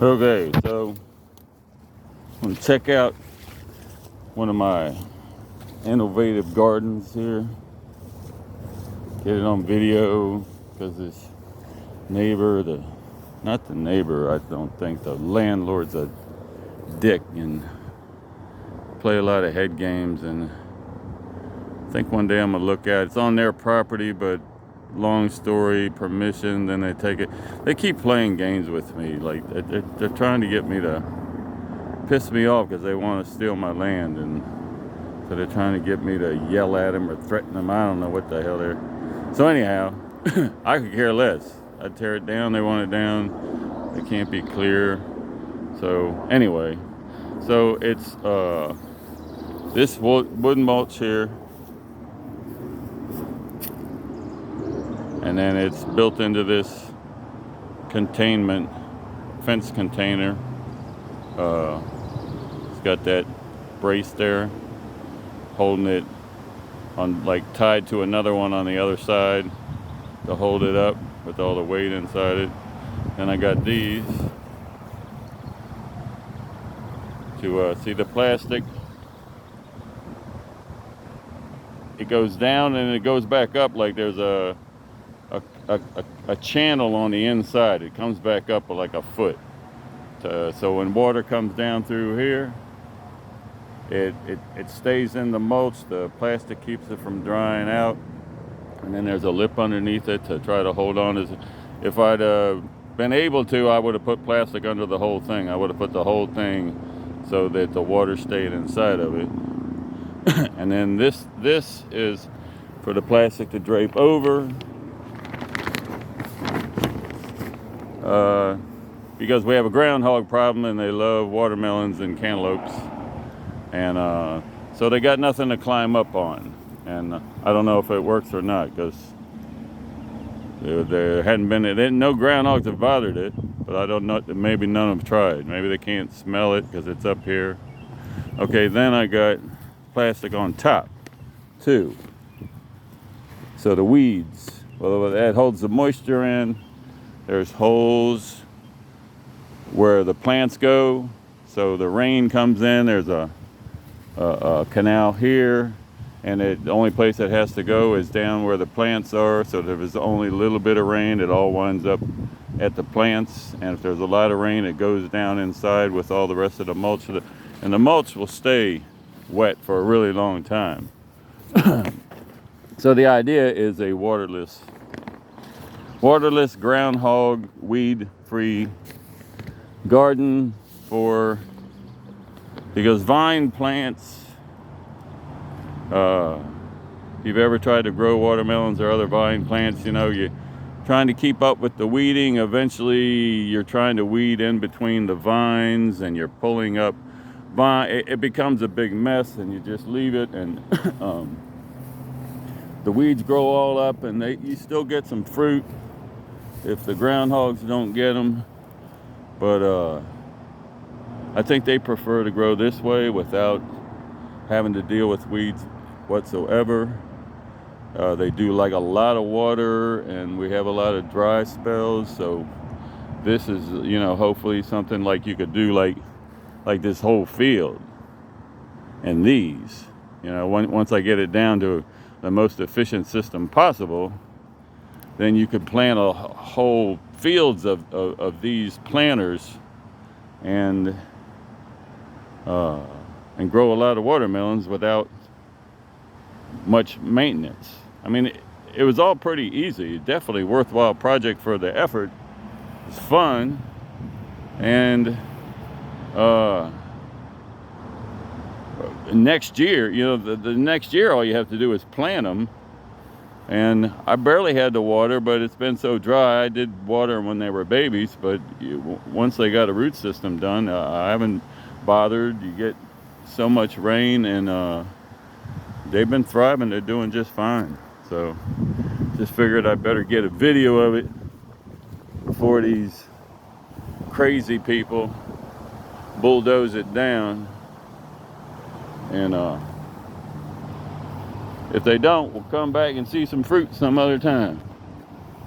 Okay, so I'm gonna check out one of my innovative gardens here. Get it on video because this neighbor, not the neighbor, I don't think, the landlord's a dick and play a lot of head games. And I think one day I'm gonna look at it. It's on their property, but long story, permission, then they take it. They keep playing games with me. Like they're trying to get me to piss me off because they want to steal my land, and so they're trying to get me to yell at them or threaten them. I don't know what the hell they're. So anyhow, I could care less. I'd tear it down. They want it down. They can't be clear. So anyway, so it's this wooden mulch here, and then it's built into this containment fence container. It's got that brace there holding it on, like tied to another one on the other side to hold it up with all the weight inside it. And I got these to see the plastic. It goes down and it goes back up like there's a channel on the inside. It comes back up like a foot. So when water comes down through here, it stays in the mulch. The plastic keeps it from drying out, and then there's a lip underneath it to try to hold on. If I'd been able to, I would have put plastic under the whole thing. I would have put the whole thing so that the water stayed inside of it. And then this is for the plastic to drape over, because we have a groundhog problem and they love watermelons and cantaloupes. And so they got nothing to climb up on. And I don't know if it works or not, because there hadn't been, no groundhogs have bothered it, but I don't know, maybe none have tried. Maybe they can't smell it because it's up here. Okay, then I got plastic on top too. So the weeds, well, that holds the moisture in. There's holes where the plants go. So the rain comes in, there's a canal here, and the only place it has to go is down where the plants are. So if there's only a little bit of rain, it all winds up at the plants. And if there's a lot of rain, it goes down inside with all the rest of the mulch. And the mulch will stay wet for a really long time. So the idea is a waterless groundhog, weed-free garden because vine plants, if you've ever tried to grow watermelons or other vine plants, you know, you're trying to keep up with the weeding. Eventually you're trying to weed in between the vines and you're pulling up it becomes a big mess, and you just leave it, and the weeds grow all up, and you still get some fruit if the groundhogs don't get them. But I think they prefer to grow this way without having to deal with weeds whatsoever. They do like a lot of water, and we have a lot of dry spells. So this is, you know, hopefully something like you could do like this whole field. And these, you know, once I get it down to the most efficient system possible, then you could plant a whole fields of these planters and grow a lot of watermelons without much maintenance. I mean, it was all pretty easy. Definitely worthwhile project for the effort. It's fun, and next year, you know, the next year, all you have to do is plant them. And I barely had to water, but it's been so dry. I did water them when they were babies, but once they got a root system done, I haven't bothered. You get so much rain, and they've been thriving. They're doing just fine. So just figured I better get a video of it before these crazy people bulldoze it down. And if they don't, we'll come back and see some fruit some other time.